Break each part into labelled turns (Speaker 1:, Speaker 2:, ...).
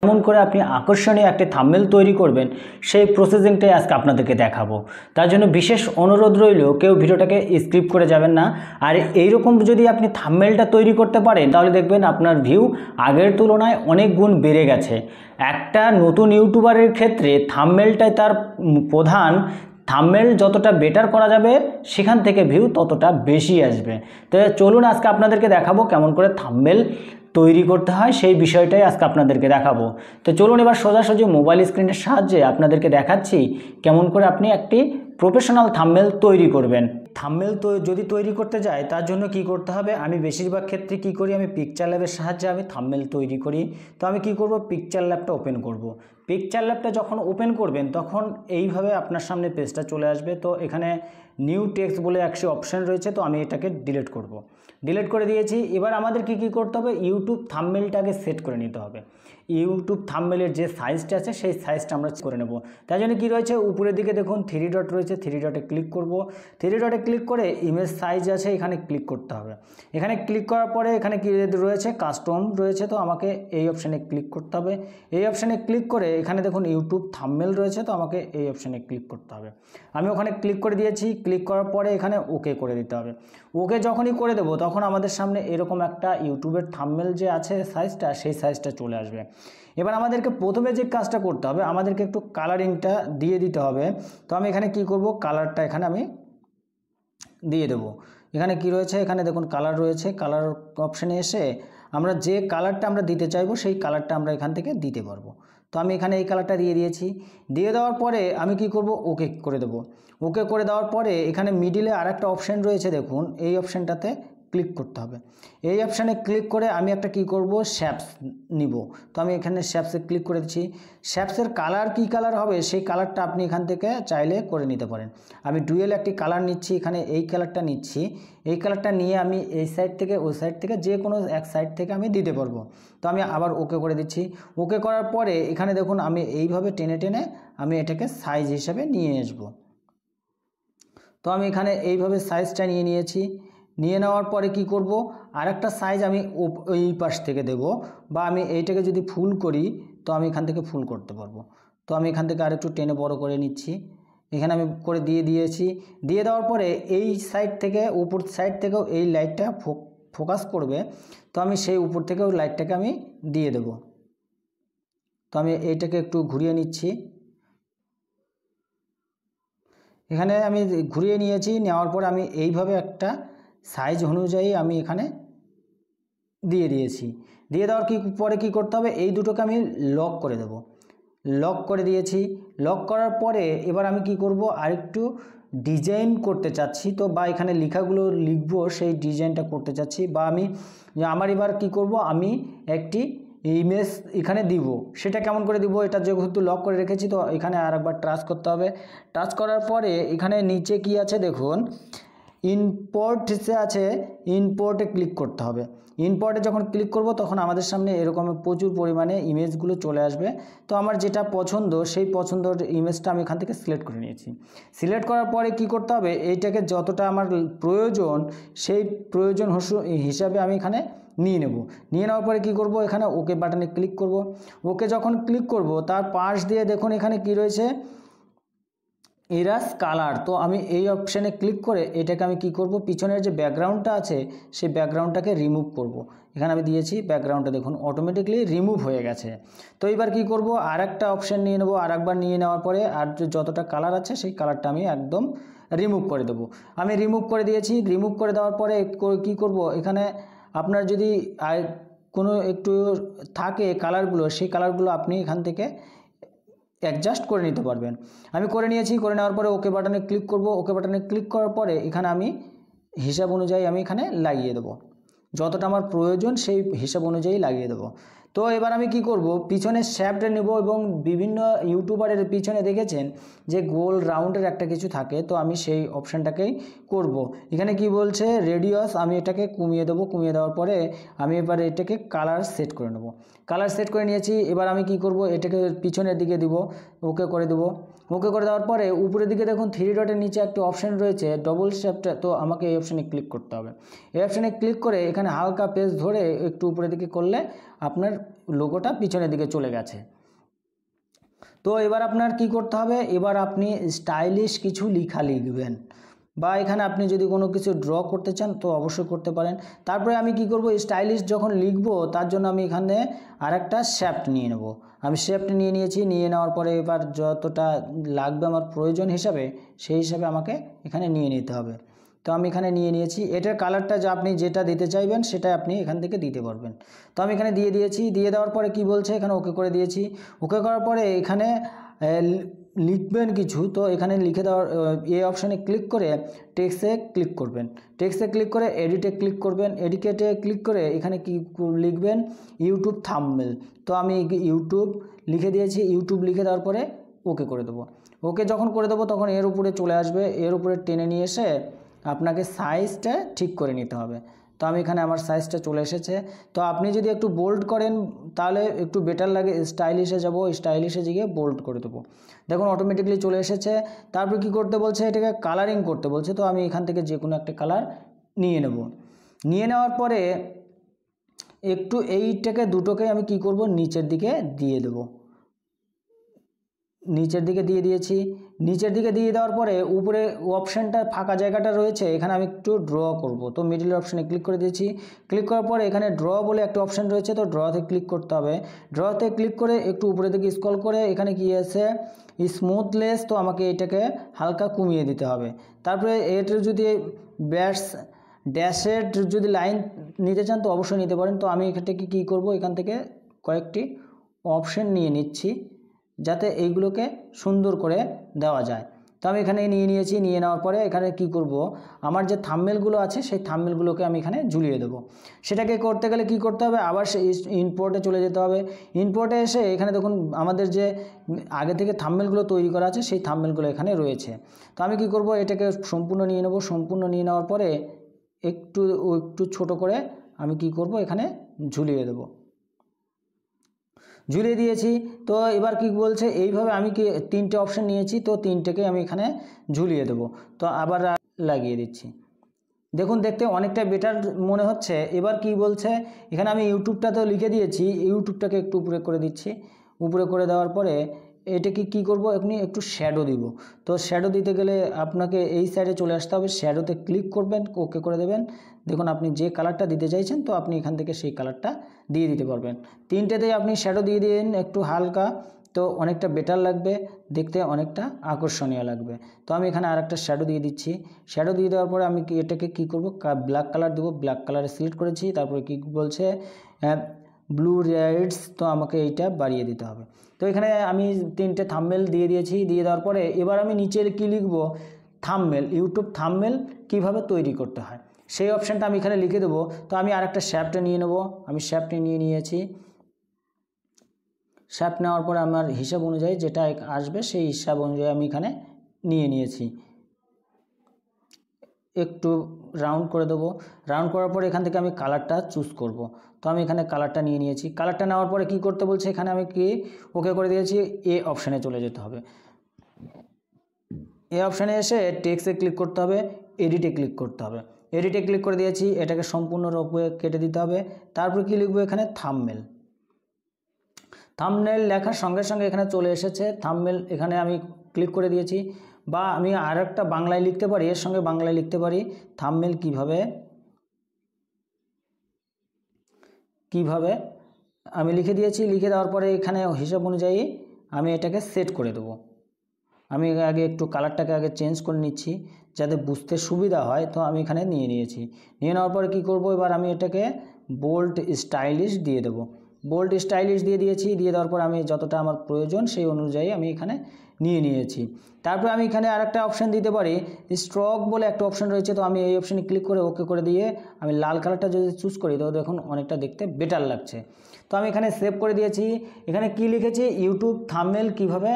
Speaker 1: কেমন করে আপনি আকর্ষণীয় একটি থাম্বনেল তৈরি করবেন সেই প্রসেসিংটাই আজকে আপনাদেরকে দেখাবো। তার জন্য বিশেষ অনুরোধ রইল, কেউ ভিডিওটাকে স্কিপ করে যাবেন না। আর এইরকম যদি আপনি থাম্বনেলটা তৈরি করতে পারেন তাহলে দেখবেন আপনার ভিউ আগের তুলনায় অনেক গুণ বেড়ে গেছে। একটা নতুন ইউটিউবারের ক্ষেত্রে থাম্বনেলটাই তার প্রধান। থাম্বনেল যতটা বেটার করা যাবে সেখান থেকে ভিউ ততটা বেশি আসবে। তো চলুন আজকে আপনাদেরকে দেখাবো কেমন করে থাম্বনেল তৈরি করতে হয়, সেই বিষয়টাই আজকে আপনাদেরকে দেখাবো। তো চলুন এবার সোজাসুজি মোবাইল স্ক্রিনের সাহায্যে আপনাদেরকে দেখাচ্ছি কেমন করে আপনি একটি প্রফেশনাল থাম্বনেল তৈরি করবেন। থাম্বনেল তো যদি তৈরি করতে যাই তার জন্য কি করতে হবে, আমি বেশিরভাগ ক্ষেত্রে কি করি, আমি পিকচার ল্যাবের সাহায্যে আমি থাম্বনেল তৈরি করি। তো আমি কি করব, পিকচার ল্যাবটা ওপেন করব। পিকচার ল্যাবটা যখন ওপেন করবেন তখন এইভাবে আপনার সামনে পেজটা চলে আসবে। তো এখানে নিউ টেক্সট বলে একটি অপশান রয়েছে, তো আমি এটাকে ডিলিট করব। ডিলিট করে দিয়েছি। এবার আমাদের কি করতে হবে, ইউটিউব থাম্বনেলটাকে সেট করে নিতে হবে। ইউটিউব থাম্বনেলের যে সাইজটা আছে সেই সাইজটা আমরা করে নেব। তাই জন্য কী রয়েছে, উপরের দিকে দেখুন 3 ডট রয়েছে, 3 ডটে ক্লিক করব। 3 ডটে ক্লিক করে ইমেজ সাইজ আছে এখানে ক্লিক করতে হবে। এখানে ক্লিক করার পরে এখানে কি রয়েছে, কাস্টম রয়েছে, তো আমাকে এই অপশানে ক্লিক করতে হবে। এই অপশানে ক্লিক করে এখানে দেখুন ইউটিউব থাম্বনেল রয়েছে, তো আমাকে এই অপশানে ক্লিক করতে হবে। আমি ওখানে ক্লিক করে দিয়েছি। ক্লিক করার পরে এখানে ওকে করে দিতে হবে। ওকে যখনই করে দেবো তখন আমাদের সামনে এরকম একটা ইউটিউবের থাম্বনেল যে আছে সাইজটা, সেই সাইজটা চলে আসবে। এবার আমাদেরকে প্রথমে যে কাজটা করতে হবে, আমাদেরকে একটু কালারিংটা দিয়ে দিতে হবে। তো আমি এখানে কি করব, কালারটা এখানে আমি দিয়ে দেবো। এখানে কি রয়েছে, এখানে দেখুন কালার রয়েছে। কালার অপশানে এসে আমরা যে কালারটা আমরা দিতে চাইবো সেই কালারটা আমরা এখান থেকে দিতে পারবো। তো আমি এখানে এই কালারটা দিয়ে দিয়েছি। দিয়ে দেওয়ার পরে আমি কি করব, ওকে করে দেবো। ওকে করে দেওয়ার পরে এখানে মিডিলে আরেকটা অপশান রয়েছে দেখুন, এই অপশানটাতে ক্লিক করতে হবে। এই অপশানে ক্লিক করে আমি একটা কি করব, শ্যাপস নিব। তো আমি এখানে শ্যাপসে ক্লিক করে দিচ্ছি। শ্যাপসের কালার কি কালার হবে সেই কালারটা আপনি এখান থেকে চাইলে করে নিতে পারেন। আমি ডুয়েল একটি কালার নিচ্ছি, এখানে এই কালারটা নিচ্ছি। এই কালারটা নিয়ে আমি এই সাইড থেকে ওই সাইড থেকে যে কোনো এক সাইড থেকে আমি দিতে পারবো। তো আমি আবার ওকে করে দিচ্ছি। ওকে করার পরে এখানে দেখুন আমি এইভাবে টেনে টেনে আমি এটাকে সাইজ হিসাবে নিয়ে আসবো। তো আমি এখানে এইভাবে সাইজটা নিয়ে নিয়েছি। নিয়ে নেওয়ার পরে কি করব, আরেকটা সাইজ আমি ওই পাশ থেকে দেব, বা আমি এইটাকে যদি ফুল করি তো আমি এখান থেকে ফুল করতে পারবো। তো আমি এখান থেকে আরেকটু টেনে বড় করে নিচ্ছি। এখানে আমি করে দিয়েছি। দিয়ে দেওয়ার পরে এই সাইড থেকে উপর সাইড থেকেও এই লাইটটা ফোকাস করবে। তো আমি সেই উপর থেকেও লাইটটাকে আমি দিয়ে দেব। তো আমি এইটাকে একটু ঘুরিয়ে নিচ্ছি। এখানে আমি ঘুরিয়ে নিয়েছি। নেওয়ার পর আমি এইভাবে একটা সাইজ অনুযায়ী আমি এখানে দিয়ে দিয়েছি। দিয়ে দেওয়ার পরে কি করতে হবে, এই দুটোকে আমি লক করে দেব। লক করে দিয়েছি। লক করার পরে এবার আমি কি করব, আরেকটু ডিজাইন করতে চাচ্ছি। তো বা এখানে লেখাগুলো লিখবো সেই ডিজাইনটা করতে চাচ্ছি, বা আমার এবার কি করব, আমি একটি ইমেজ এখানে দিব। সেটা কেমন করে দিব, এটা যেহেতু লক করে রেখেছি তো এখানে আরেকবার টাচ করতে হবে। টাচ করার পরে এখানে নিচে কি আছে দেখুন, ইম্পোর্ট আছে, ইম্পোর্টে ক্লিক করতে হবে। ইম্পোর্টে যখন ক্লিক করব তখন আমাদের সামনে এরকম প্রচুর পরিমাণে ইমেজগুলো চলে আসবে। তো আমার যেটা পছন্দ সেই পছন্দের ইমেজটা আমি এখান থেকে সিলেক্ট করে নিয়েছি। সিলেক্ট করার পরে কি করতে হবে, এইটাকে যতটা আমার প্রয়োজন সেই প্রয়োজন হিসাবে আমি এখানে নিয়ে নেব। নিয়ে নেওয়ার পরে কি করব, এখানে ওকে বাটনে ক্লিক করব। ওকে যখন ক্লিক করব তার পাশ দিয়ে দেখুন এখানে কি রয়েছে, ইরাস কালার। তো আমি এই অপশানে ক্লিক করে এটাকে আমি কি করব, পিছনের যে ব্যাকগ্রাউন্ডটা আছে সেই ব্যাকগ্রাউন্ডটাকে রিমুভ করব। এখানে আমি দিয়েছি ব্যাকগ্রাউন্ডটা দেখুন অটোমেটিকলি রিমুভ হয়ে গেছে। তো এবার কি করব, আরেকটা অপশান নিয়ে নেব। আরেকবার নিয়ে নেওয়ার পরে আর যতটা কালার আছে সেই কালারটা আমি একদম রিমুভ করে দেবো। আমি রিমুভ করে দিয়েছি। রিমুভ করে দেওয়ার পরে কি করব, এখানে আপনার যদি কোনো একটু থাকে কালারগুলো, সেই কালারগুলো আপনি এখান থেকে অ্যাডজাস্ট করে নিতে পারবেন। আমি করে নিয়েছি। করে নেওয়ার পরে ওকে বাটনে ক্লিক করব। ওকে বাটনে ক্লিক করার পরে এখানে আমি হিসাব অনুযায়ী আমি এখানে লাগিয়ে দেবো, যতটা আমার প্রয়োজন সেই হিসাব অনুযায়ী লাগিয়ে দেবো। তো এবার আমি কি করব, পিছনে শ্যাফট নেব এবং বিভিন্ন ইউটিউবারের পিছনে দেখেছেন যে গোল রাউন্ডের একটা কিছু থাকে, তো আমি সেই অপশানটাকেই করব। এখানে কি বলছে রেডিয়াস, আমি এটাকে কমিয়ে দেবো। কমিয়ে দেওয়ার পরে আমি এবার এটাকে কালার সেট করে নেব। কালার সেট করে নিয়েছি। এবার আমি কি করব, এটাকে পিছনের দিকে দিব, ওকে করে দেবো। ওকে করে দেওয়ার পরে উপরের দিকে দেখুন 3 ডটের নিচে একটা অপশান রয়েছে ডবল শ্যাফট, তো আমাকে এই অপশানে ক্লিক করতে হবে। এই অপশানে ক্লিক করে এখানে হালকা পেজ ধরে একটু উপরের দিকে করলে আপনার লোগোটা পিছনের দিকে চলে গেছে। তো এবার আপনার কি করতে হবে, এবার আপনি স্টাইলিশ কিছু লেখা লিখবেন, বা এখানে আপনি যদি কোনো কিছু ড্র করতে চান তো অবশ্যই করতে পারেন। তারপরে আমি কি করব, স্টাইলিশ যখন লিখবো তার জন্য আমি এখানে আরেকটা শ্যাফট নিয়ে নেব। আমি শ্যাফট নিয়ে নিয়েছি, নিয়ে নেওয়ার পরে এবার যতটা লাগবে আমার প্রয়োজন হিসাবে সেই হিসাবে আমাকে এখানে নিয়ে নিতে হবে। তো আমি এখানে নিয়ে নিয়েছি, এটার কালারটা যা আপনি যেটা দিতে চাইবেন সেটা আপনি এখান থেকে দিতে পারবেন। তো আমি এখানে দিয়ে দিয়েছি, দিয়ে দেওয়ার পরে কি বলছে এখানে ওকে করে দিয়েছি। ওকে করার পরে এখানে লিখবেন কিছু, তো এখানে লিখে দেওয়ার এই অপশানে ক্লিক করে টেক্সটে ক্লিক করবেন, টেক্সটে ক্লিক করে এডিটে ক্লিক করবেন, এডিটে ক্লিক করে এখানে কি লিখবেন ইউটিউব থাম্বনেল। তো আমি ইউটিউব লিখে দিয়েছি, ইউটিউব লিখে দেওয়ার পরে ওকে করে দেবো। ওকে যখন করে দেবো তখন এর উপরে চলে আসবে, এর উপরে টেনে নিয়ে এসে আপনাকে সাইজটা ঠিক করে নিতে হবে। তো আমি এখানে আমার সাইজটা চলে এসেছে। তো আপনি যদি একটু বোল্ড করেন তাহলে একটু বেটার লাগে, স্টাইলিশে যাব, স্টাইলিশে গিয়ে বোল্ড করে দেবো। দেখুন অটোমেটিকলি চলে এসেছে। তারপর কি করতে বলছে, এটাকে কালারিং করতে বলছে। তো আমি এখান থেকে যে কোনো একটা কালার নিয়ে নেব। নিয়ে নেওয়ার পরে একটু এইটাকে দুটোকে আমি কি করব, নিচের দিকে দিয়ে দেব। নিচের দিকে দিয়ে দিয়েছি, নিচের দিকে দিয়ে দেওয়ার পরে উপরে অপশানটা ফাঁকা জায়গাটা রয়েছে, এখানে আমি একটু ড্র করব। তো মিডল অপশানে ক্লিক করে দিয়েছি, ক্লিক করার পরে এখানে ড্র বলে একটা অপশান রয়েছে, তো ড্রতে ক্লিক করতে হবে। ড্রতে ক্লিক করে একটু উপরে দিকে স্ক্রল করে এখানে কি আছে স্মুথনেস, তো আমাকে এটাকে হালকা কমিয়ে দিতে হবে। তারপরে এটার যদি ড্যাশের যদি লাইন নিতে চান তো অবশ্যই নিতে পারেন। তো আমি এখান থেকে কী করবো, এখান থেকে কয়েকটি অপশান নিয়ে নিচ্ছি যাতে এইগুলোকে সুন্দর করে দেওয়া যায়। তো আমি এখানে নিয়ে নিয়েছি, নিয়ে নেওয়ার পরে এখানে কি করব, আমার যে থাম্বনেলগুলো আছে সেই থাম্বনেলগুলোকে আমি এখানে ঝুলিয়ে দেবো। সেটাকে করতে গেলে কি করতে হবে, আবার সেই ইম্পোর্টে চলে যেতে হবে। ইম্পোর্টে এসে এখানে দেখুন আমাদের যে আগে থেকে থাম্বনেলগুলো তৈরি করা আছে সেই থাম্বনেলগুলো এখানে রয়েছে। তো আমি কি করব, এটাকে সম্পূর্ণ নিয়ে নেব। সম্পূর্ণ নিয়ে নেওয়ার পরে একটু ছোট করে আমি কি করব, এখানে ঝুলিয়ে দেব। ঝুলিয়ে দিয়েছি। তো এবার কি বলছে, এইভাবে আমি কি তিনটে অপশান নিয়েছি, তো তিনটেকে আমি এখানে ঝুলিয়ে দেব। তো আবার লাগিয়ে দিচ্ছি। দেখুন দেখতে অনেকটা বেটার মনে হচ্ছে। এবার কি বলছে, এখানে আমি ইউটিউবটা তো লিখে দিয়েছি, ইউটিউবটাকে একটু উপরে করে দিচ্ছি। উপরে করে দেওয়ার পরে এটাকে কি করব, আপনি একটু শ্যাডো দিব। তো শ্যাডো দিতে গেলে আপনাকে এই সাইডে চলে আসতে হবে, শ্যাডোতে ক্লিক করবেন, ওকে করে দেবেন। দেখুন আপনি যে কালারটা দিতে চাইছেন তো আপনি এখান থেকে সেই কালারটা দিয়ে দিতে পারবেন। তিনটেতেই আপনি শ্যাডো দিয়ে দিন একটু হালকা, তো অনেকটা বেটার লাগবে দেখতে, অনেকটা আকর্ষণীয় লাগবে। তো আমি এখানে আরেকটা শ্যাডো দিয়ে দিচ্ছি। শ্যাডো দিয়ে দেওয়ার পরে আমি এটাকে কি করব, ব্ল্যাক কালার দেবো। ব্ল্যাক কালারে সিলেক্ট করেছি। তারপরে কি বলছে ব্লু রেডস, তো আমাকে এইটা বাড়িয়ে দিতে হবে। তো এখানে আমি তিনটে থাম্বনেল দিয়ে দিয়েছি। দিয়ে দেওয়ার পরে এবার আমি নিচের কি লিখব, থাম্বনেল, ইউটিউব থাম্বনেল কীভাবে তৈরি করতে হয় সেই অপশানটা আমি এখানে লিখে দেবো। তো আমি আরেকটা শ্যাফটে নিয়ে নেব। আমি শ্যাফটে নিয়ে নিয়েছি। শ্যাফট নেওয়ার পরে আমার হিসাব অনুযায়ী যেটা আসবে সেই হিসাব অনুযায়ী আমি এখানে নিয়ে নিয়েছি। একটু রাউন্ড করে দেবো। রাউন্ড করার পরে এখান থেকে আমি কালারটা চুজ করব। তো আমি এখানে কালারটা নিয়ে নিয়েছি। কালারটা নেওয়ার পরে কি করতে বলছে, এখানে আমি কি ওকে করে দিয়েছি, এ অপশানে চলে যেতে হবে। এই অপশানে এসে টেক্সটে ক্লিক করতে হবে, এডিটে ক্লিক করতে হবে। এডিটে ক্লিক করে দিয়েছি, এটাকে সম্পূর্ণরূপে কেটে দিতে হবে। তারপর কি লিখবো, এখানে থাম্বনেল। থাম্বনেল লেখার সঙ্গে সঙ্গে এখানে চলে এসেছে থাম্বনেল, এখানে আমি ক্লিক করে দিয়েছি। বা আমি আরেকটা বাংলায় লিখতে পারি, এর সঙ্গে বাংলায় লিখতে পারি থাম্বনেল কিভাবে আমি লিখে দিয়েছি। লিখে দেওয়ার পরে এখানে হিসাব অনুযায়ী আমি এটাকে সেট করে দেবো। আমি আগে একটু কালারটাকে আগে চেঞ্জ করে নিচ্ছি যাতে বুঝতে সুবিধা হয়। তো আমি এখানে নিয়ে নিয়েছি। নিয়ে নেওয়ার পরে কী করব, এবার আমি এটাকে বোল্ড স্টাইলিশ দিয়ে দেবো। বোল্ড স্টাইলিশ দিয়ে দিয়েছি। দিয়ে দেওয়ার পর আমি যতটা আমার প্রয়োজন সেই অনুযায়ী আমি এখানে নিয়ে নিয়েছি। তারপর আমি এখানে আরেকটা অপশান দিতে পারি, স্ট্রোক বলে একটা অপশান রয়েছে। তো আমি এই অপশানে ক্লিক করে ওকে করে দিয়ে আমি লাল কালারটা যদি চুজ করি তো দেখুন অনেকটা দেখতে বেটার লাগছে। তো আমি এখানে সেভ করে দিয়েছি। এখানে কি লিখেছি, ইউটিউব থাম্বনেল কিভাবে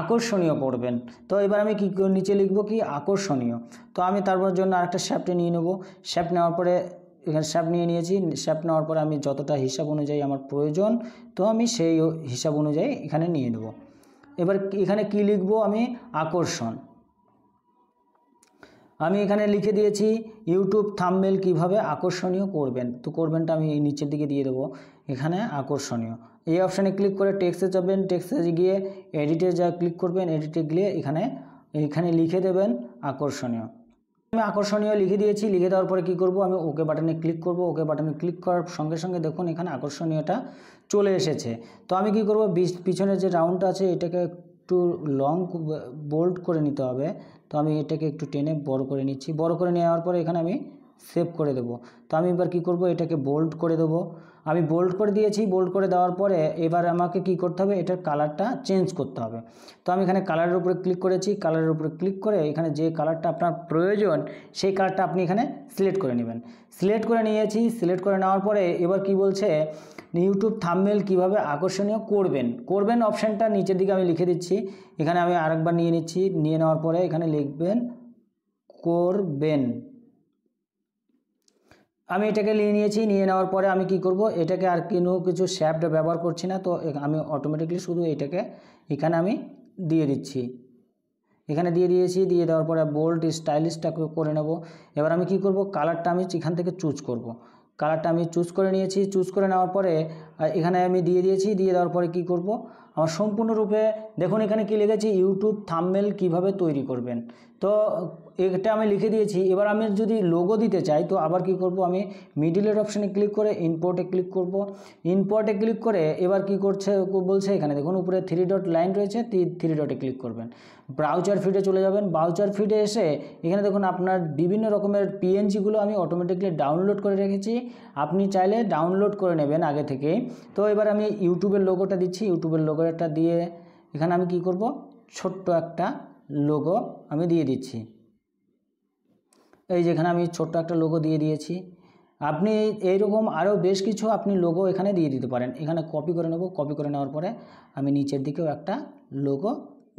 Speaker 1: আকর্ষণীয় করবেন। তো এবার আমি কি নিচে লিখব কি আকর্ষণীয়। তো আমি তারপর জন্য আরেকটা শ্যাফটে নিয়ে নেব। শ্যাফট নেওয়ার পরে এখানে শ্যাফট নিয়ে নিয়েছি। শ্যাফট নেওয়ার পরে আমি যতটা হিসাব অনুযায়ী আমার প্রয়োজন তো আমি সেই হিসাব অনুযায়ী এখানে নিয়ে নেব। এবার এখানে কি লিখব, আমি আকর্ষণ। আমি এখানে লিখে দিয়েছি ইউটিউব থাম্বনেল কিভাবে আকর্ষণীয় করবেন। তো করবেনটা আমি এই নিচের দিকে দিয়ে দেবো। এখানে আকর্ষণীয় এই অপশানে ক্লিক করে টেক্সটে যাবেন, টেক্সটে গিয়ে এডিটে যা ক্লিক করবেন, এডিটে গিয়ে এখানে লিখে দেবেন আকর্ষণীয়। আমি আকর্ষণীয় লিখে দিয়েছি। লিখে দেওয়ার পরে কী করব, আমি ওকে বাটনে ক্লিক করব। ওকে বাটনে ক্লিক করার সঙ্গে সঙ্গে দেখুন এখানে আকর্ষণীয়টা চলে এসেছে। তো আমি কি করব, পিছনের যে রাউন্ডটা আছে এটাকে একটু লং বোল্ড করে নিতে হবে। তো আমি এটাকে একটু টেনে বড় করে নিচ্ছি। বড় করে নেওয়ার পরে এখানে আমি সেভ করে দেব। তো আমি এবার কী করব, এটাকে বোল্ড করে দেব। আমি বোল্ড করে দিয়েছি। বোল্ড করে দেওয়ার পরে এবার আমাকে কি করতে হবে, এটার কালারটা চেঞ্জ করতে হবে। তো আমি এখানে কালারের উপরে ক্লিক করেছি। কালারের উপরে ক্লিক করে এখানে যে কালারটা আপনার প্রয়োজন সেই কালারটা আপনি এখানে সিলেক্ট করে নেবেন। সিলেক্ট করে নিয়েছি। সিলেক্ট করে নেওয়ার পরে এবার কি বলছে, ইউটিউব থাম্বনেল কিভাবে আকর্ষণীয় করবেন অপশানটা নিচের দিকে আমি লিখে দিচ্ছি। এখানে আমি আরেকবার নিয়ে নিচ্ছি। নিয়ে নেওয়ার পরে এখানে লিখবেন করবেন। আমি এটাকে নিয়ে নিয়েছি। নিয়ে নেওয়ার পরে আমি কি করব, এটাকে আর কিছু শ্যাফট ব্যবহার করছি না। তো আমি অটোমেটিকলি শুধু এটাকে এখানে আমি দিয়ে দিচ্ছি। এখানে দিয়ে দিয়েছি। দিয়ে দেওয়ার পরে বোল্ড স্টাইলিশটা করে নেব। এবার আমি কি করব, কালারটা আমি এখান থেকে চুজ করব। কালারটা আমি চুজ করে নিয়েছি। চুজ করে নেওয়ার পরে এখানে আমি দিয়ে দিয়েছি। দিয়ে দেওয়ার পরে কি করব, আমার সম্পূর্ণরূপে দেখুন এখানে কি লিখেছি, ইউটিউব থাম্বনেল কিভাবে তৈরি করবেন। তো এটা আমি লিখে দিয়েছি। এবার আমি যদি লোগো দিতে চাই তো আবার কি করব, আমি মিডিলের অপশানে ক্লিক করে ইম্পোর্টে ক্লিক করব। ইম্পোর্টে ক্লিক করে এবার কি বলছে এখানে দেখুন উপরে 3 ডট লাইন রয়েছে, 3 ডটে ক্লিক করবেন। ব্রাউজার ফিডে চলে যাবেন। ব্রাউজার ফিডে এসে এখানে দেখুন আপনার বিভিন্ন রকমের পিএনজিগুলো আমি অটোমেটিকলি ডাউনলোড করে রেখেছি। আপনি চাইলে ডাউনলোড করে নেবেন আগে থেকেই। তো এবার আমি ইউটিউবের লোগোটা দিচ্ছি। ইউটিউবের লোগোটা দিয়ে এখানে আমি কি করব, ছোট্ট একটা লোগো আমি দিয়ে দিচ্ছি। এই যেখানে আমি ছোট্ট একটা লোগো দিয়ে দিয়েছি। আপনি এইরকম আরও বেশ কিছু আপনি লোগো এখানে দিয়ে দিতে পারেন। এখানে কপি করে নেব। কপি করে নেওয়ার পরে আমি নিচের দিকেও একটা লোগো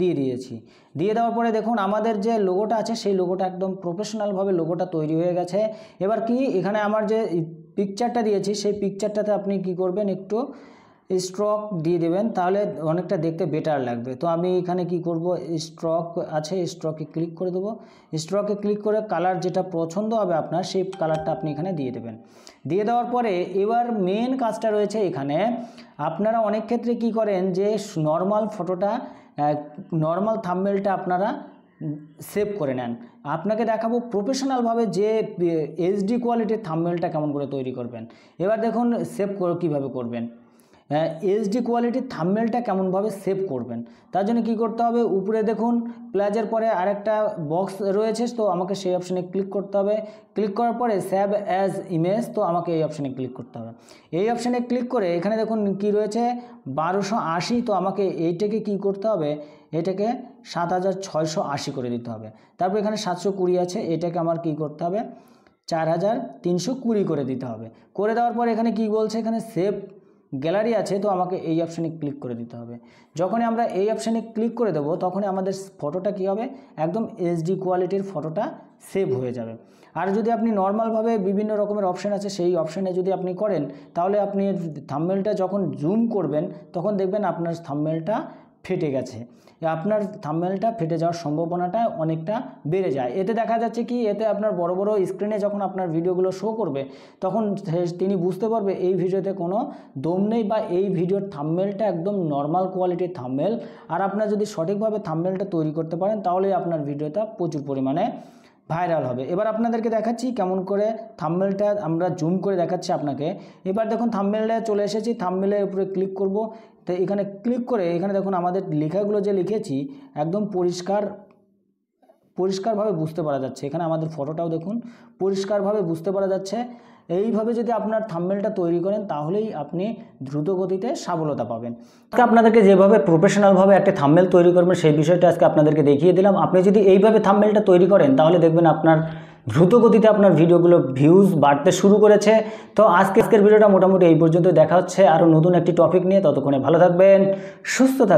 Speaker 1: দিয়ে দিয়েছি। দিয়ে দেওয়ার পরে দেখুন আমাদের যে লোগোটা আছে সেই লোগোটা একদম প্রফেশনালভাবে লোগোটা তৈরি হয়ে গেছে। এবার কি এখানে আমার যে পিকচারটা দিয়েছি সেই পিকচারটাতে আপনি কি করবেন, একটু স্ট্রক দিয়ে দেবেন, তাহলে অনেকটা দেখতে বেটার লাগবে। তো আমি এখানে কি করব, স্ট্রক আছে, স্ট্রকে ক্লিক করে দেবো। স্ট্রকে ক্লিক করে কালার যেটা পছন্দ হবে আপনার সেই কালারটা আপনি এখানে দিয়ে দেবেন। দিয়ে দেওয়ার পরে এবার মেন কাজটা রয়েছে এখানে। আপনারা অনেক ক্ষেত্রে কি করেন যে নর্মাল ফটোটা, নর্মাল থাম্বনেলটা আপনারা সেভ করে নেন। আপনাকে দেখাবো প্রফেশনালভাবে যে এইচডি কোয়ালিটির থাম্বনেলটা কেমন করে তৈরি করবেন। এবার দেখুন সেভ কীভাবে করবেন। এইচডি কোয়ালিটির থাম্বনেলটা কেমনভাবে সেভ করবেন তার জন্য কী করতে হবে, উপরে দেখুন প্লাজের পরে আরেকটা বক্স রয়েছে। তো আমাকে সেই অপশানে ক্লিক করতে হবে। ক্লিক করার পরে সেভ অ্যাজ ইমেজ, তো আমাকে এই অপশানে ক্লিক করতে হবে। এই অপশানে ক্লিক করে এখানে দেখুন কি রয়েছে 1280। তো আমাকে এইটাকে কি করতে হবে, এটাকে 7680 করে দিতে হবে। তারপর এখানে 720 আছে, এটাকে আমার কি করতে হবে 4320 করে দিতে হবে। করে দেওয়ার পর এখানে কি বলছে, এখানে সেভ গ্যালারি আছে, তো আমাকে এই অপশানে ক্লিক করে দিতে হবে। যখনই আমরা এই অপশানে ক্লিক করে দেবো তখনই আমাদের ফটোটা কি হবে, একদম এইচডি কোয়ালিটির ফটোটা সেভ হয়ে যাবে। আর যদি আপনি নর্মালভাবে বিভিন্ন রকমের অপশান আছে সেই অপশানে যদি আপনি করেন তাহলে আপনি থাম্বনেলটা যখন জুম করবেন তখন দেখবেন আপনার থাম্বনেলটা ফেটে গেছে। আপনার থাম্বনেলটা ফেটে যাওয়ার সম্ভাবনাটা অনেকটা বেড়ে যায়। এতে দেখা যাচ্ছে কি, এতে আপনার বড় বড় স্ক্রিনে যখন আপনার ভিডিওগুলো শো করবে তখন তিনি বুঝতে পারবে এই ভিডিওতে কোনো দম নেই বা এই ভিডিওর থাম্বনেলটা একদম নর্মাল কোয়ালিটির থাম্বনেল। আর আপনার যদি সঠিকভাবে থাম্বনেলটা তৈরি করতে পারেন তাহলে আপনার ভিডিওটা প্রচুর পরিমাণে ভাইরাল হবে। এবার আপনাদেরকে দেখাচ্ছি কেমন করে থাম্বনেলটা আমরা জুম করে দেখাচ্ছি আপনাকে। এবার দেখুন থাম্বনেলে চলে এসেছি। থাম্বনেলের উপরে ক্লিক করব। তো এখানে ক্লিক করে এখানে দেখুন আমাদের লেখাগুলো যে লিখেছি একদম পরিষ্কারভাবে বুঝতে পারা যাচ্ছে। এখানে আমাদের ফটোটাও দেখুন পরিষ্কারভাবে বুঝতে পারা যাচ্ছে। এইভাবে যদি আপনার থাম্বনেলটা তৈরি করেন তাহলেই আপনি দ্রুত গতিতে সফলতা পাবেন। আজকে আপনাদেরকে যেভাবে প্রফেশনালভাবে একটা থাম্বনেল তৈরি করবেন সেই বিষয়টা আজকে আপনাদেরকে দেখিয়ে দিলাম। আপনি যদি এইভাবে থাম্বনেলটা তৈরি করেন তাহলে দেখবেন আপনার দ্রুত গতিতে আপনার ভিডিওগুলো ভিউজ বাড়তে শুরু করেছে। তো আজকের ভিডিওটা মোটামুটি এই পর্যন্ত। দেখা হচ্ছে আরও নতুন একটি টপিক নিয়ে। ততক্ষণে ভালো থাকবেন, সুস্থ থাকবেন।